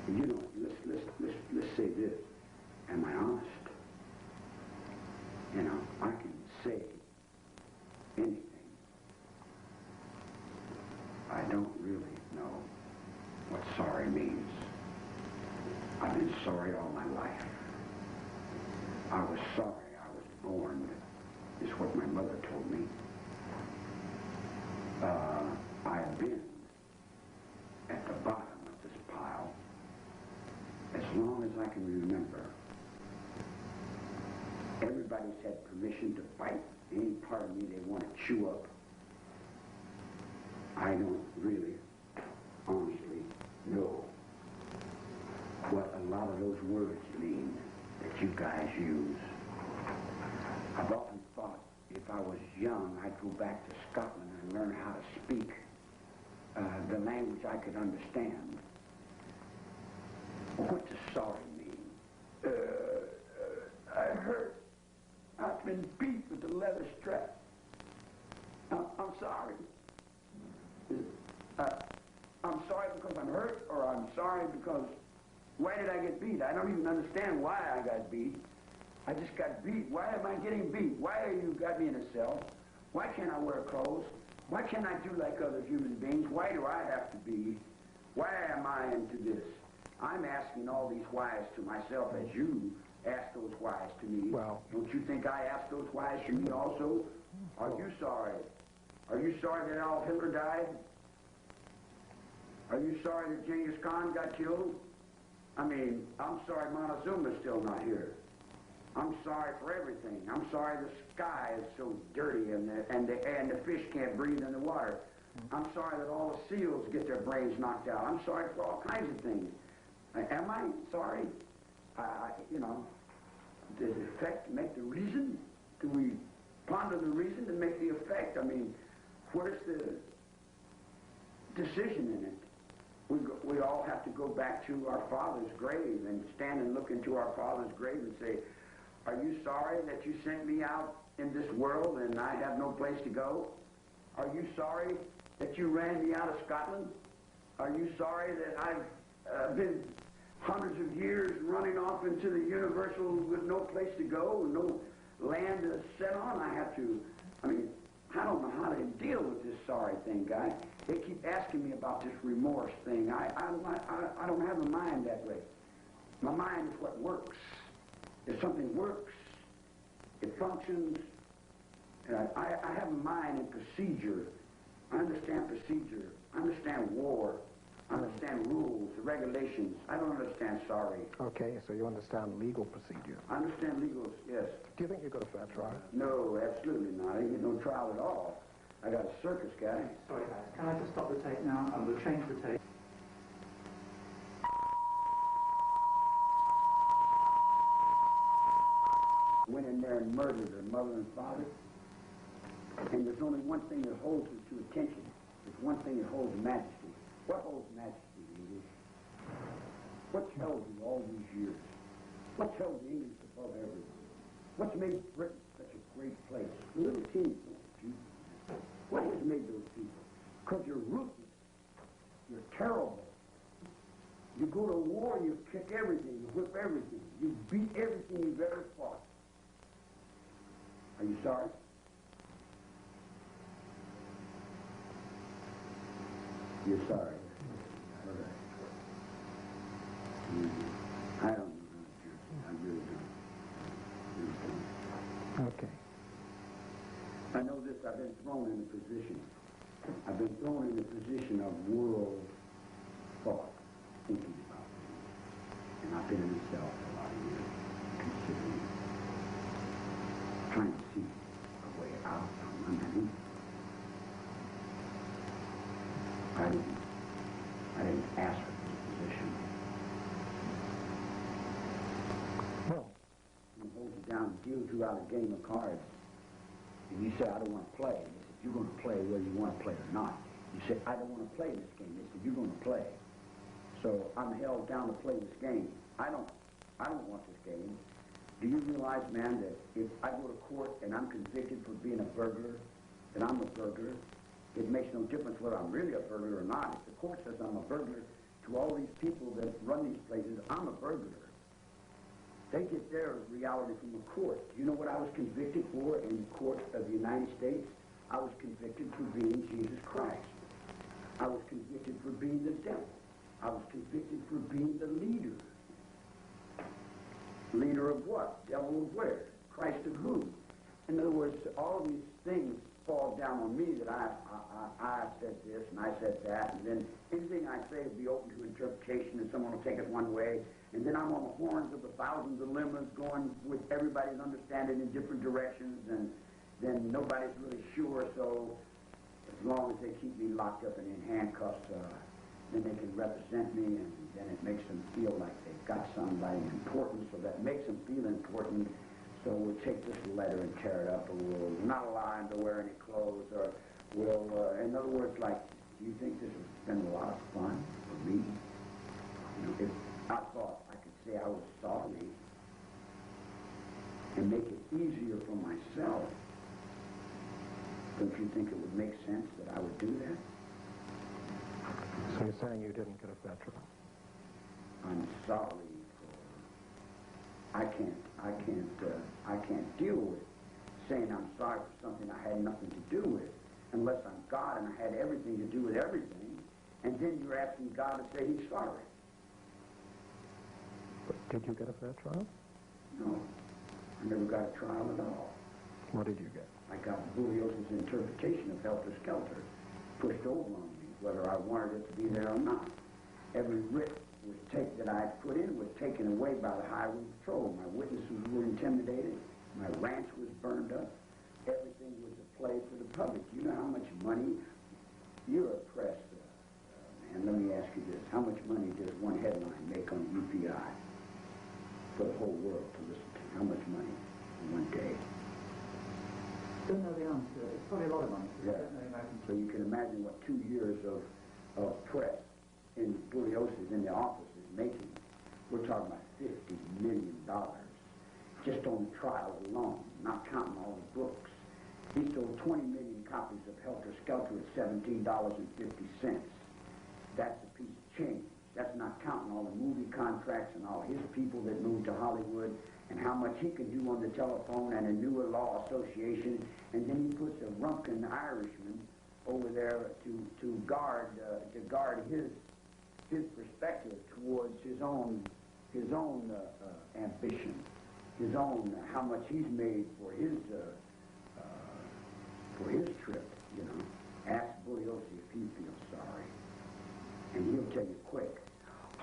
You know, let's say this. Am I honest? You know, I can say anything. I don't really know what sorry means. I've been sorry all my life. I was sorry I was born, is what my mother told me. I've been at the bottom of this pile as long as I can remember. Everybody's had permission to fight any part of me they want to chew up. I don't really, honestly know what a lot of those words mean that you guys use. I've often thought if I was young, I'd go back to Scotland and learn how to speak the language I could understand. What does sorry mean? I hurt. I've been beat with the leather strap. I'm sorry. I'm sorry because I'm hurt, or I'm sorry because, why did I get beat? I don't even understand why I got beat. I just got beat. Why am I getting beat? Why have you got me in a cell? Why can't I wear clothes? Why can't I do like other human beings? Why do I have to be? Why am I into this? I'm asking all these whys to myself as you ask those whys to me. Well, don't you think I ask those whys to me also? Are you sorry? Are you sorry that Adolf Hitler died? Are you sorry that Genghis Khan got killed? I mean, I'm sorry Montezuma's still not here. I'm sorry for everything. I'm sorry the sky is so dirty and the fish can't breathe in the water. I'm sorry that all the seals get their brains knocked out. I'm sorry for all kinds of things. Am I sorry? You know, does the effect make the reason? Do we ponder the reason to make the effect? I mean, where's the decision in it? We all have to go back to our father's grave and stand and look into our father's grave and say, are you sorry that you sent me out in this world and I have no place to go? Are you sorry that you ran me out of Scotland? Are you sorry that I've been hundreds of years running off into the universal with no place to go, no land to set on? I mean, I don't know how to deal with this sorry thing, guy. They keep asking me about this remorse thing. I don't have a mind that way. My mind is what works. If something works, it functions. I have a mind in procedure. I understand procedure. I understand war. I understand rules, the regulations. I don't understand sorry. Okay, so you understand legal procedure. I understand legal, yes. Do you think you go to fair trial? No, absolutely not. I ain't get no trial at all. I got a circus guy. Sorry guys, can I just stop the tape now and we'll change the tape? Went in there and murdered her mother and father. And there's only one thing that holds her to attention. There's one thing that holds majesty. What holds majesty, English? What's held you all these years? What's held the English above everyone? What's made Britain such a great place? Little teeny people. What has made those people? Because you're ruthless. You're terrible. You go to war, you kick everything, you whip everything. You beat everything you've ever fought. Are you sorry? You're sorry. All right. I don't know how to. I really don't. Okay. I know this. I've been thrown in a position. I've been thrown in a position of world thought, thinking about things. And I've been in a cell for a lot of years, considering, trying to see a way out from underneath. I didn't ask for this position. Well, He holds you down, deals you out a game of cards. And you say, I don't want to play. He said, you're going to play whether you want to play or not. You say, I don't want to play this game. They said, you're going to play. So I'm held down to play this game. I don't want this game. Do you realize, man, that if I go to court and I'm convicted for being a burglar, then I'm a burglar? It makes no difference whether I'm really a burglar or not. If the court says I'm a burglar, to all these people that run these places, I'm a burglar. They get their reality from the court. You know what I was convicted for in the court of the United States? I was convicted for being Jesus Christ. I was convicted for being the devil. I was convicted for being the leader. Leader of what? Devil of where? Christ of who? In other words, all these things fall down on me that I said this and I said that, and then anything I say will be open to interpretation and someone will take it one way, and then I'm on the horns of the thousands of dilemmas going with everybody's understanding in different directions, and then nobody's really sure, so as long as they keep me locked up and in handcuffs, then they can represent me, and then it makes them feel like they've got somebody important, so that makes them feel important. So we'll take this letter and tear it up, or we'll not allow him to wear any clothes, or we'll, in other words, like, do you think this has been a lot of fun for me? You know, if I thought I could say I was sorry and make it easier for myself, don't you think it would make sense that I would do that? So you're saying you didn't get a fair trial? I'm sorry. I can't deal with saying I'm sorry for something I had nothing to do with, unless I'm God and I had everything to do with everything, and then you're asking God to say he's sorry. But did you get a fair trial? No. I never got a trial at all. What did you get? I got Bulios's interpretation of helter-skelter pushed over on me, whether I wanted it to be there or not. Every writ that I had put in was taken away by the highway patrol. My witnesses were intimidated. My ranch was burned up. Everything was a play for the public. You know how much money? You're a press man. Let me ask you this. How much money does one headline make on UPI for the whole world to listen to? How much money in one day? Don't know the answer. It's probably a lot of money. Yeah. So you can imagine what 2 years of press in Bulios's in the office is making. We're talking about $50 million just on the trials alone, not counting all the books. He sold 20 million copies of Helter Skelter at $17.50. That's a piece of change. That's not counting all the movie contracts and all his people that moved to Hollywood and how much he can do on the telephone and a newer law association. And then he puts a Rumpkin Irishman over there to guard his perspective towards his own ambition, his own how much he's made for his trip. You know, ask Bugliosi if he feels sorry, and he'll tell you quick.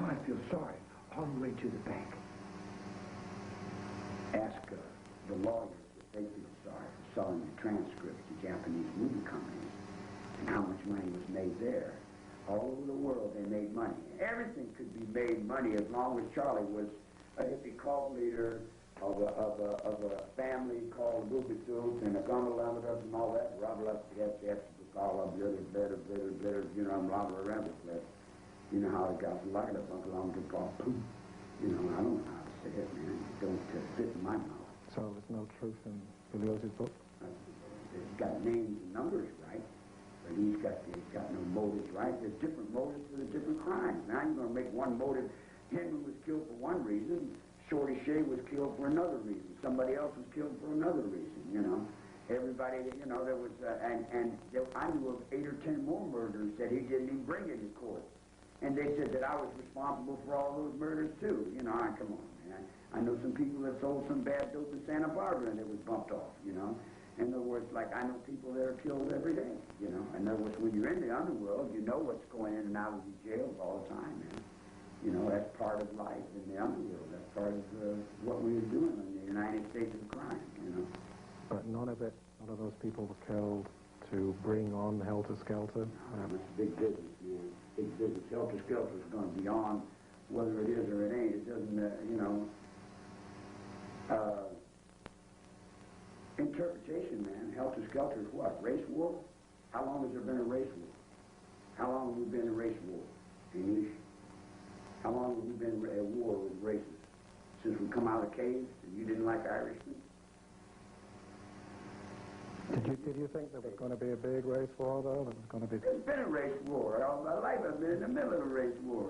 Oh, I feel sorry all the way to the bank. Ask the lawyers if they feel sorry for selling the transcripts to Japanese movie companies and how much money was made there. All over the world, they made money. Everything could be made money as long as Charlie was a hippie cult leader of a family called Bubisu and a gondola and all that. Robert up to get all of better, you know, I'm Robert around the place. You know how it got like it, Uncle on the ball. You know, I don't know how to say it, man. It don't fit in my mouth. So there's no truth in Bulios's book? It's got names and numbers, right? But he's got no motives, right? There's different motives for the different crimes. Now you're going to make one motive. Henry was killed for one reason. Shorty Shea was killed for another reason. Somebody else was killed for another reason, you know. Everybody, you know, there was, I knew of 8 or 10 more murders that he didn't even bring into court. And they said that I was responsible for all those murders too. You know, come on, man. I know some people that sold some bad dope in Santa Barbara and it was bumped off, you know. In other words, like I know people that are killed every day, you know. In other words, when you're in the underworld, you know what's going in and out of these jails all the time, man. You know, that's part of life in the underworld. That's part of what we were doing in the United States of crime, you know. But none of those people were killed to bring on Helter Skelter? No, it's big business, man. Big business. Helter Skelter is going to be on whether it is or it ain't. It doesn't, you know. Interpretation, man. Helter Skelter is what? Race war? How long has there been a race war? How long have we been in race war? English? How long have we been at war with races? Since we come out of the caves and you didn't like Irishmen? Did you think there was going to be a big race war, though? There was going to be... There's been a race war. All my life I've been in the middle of a race war.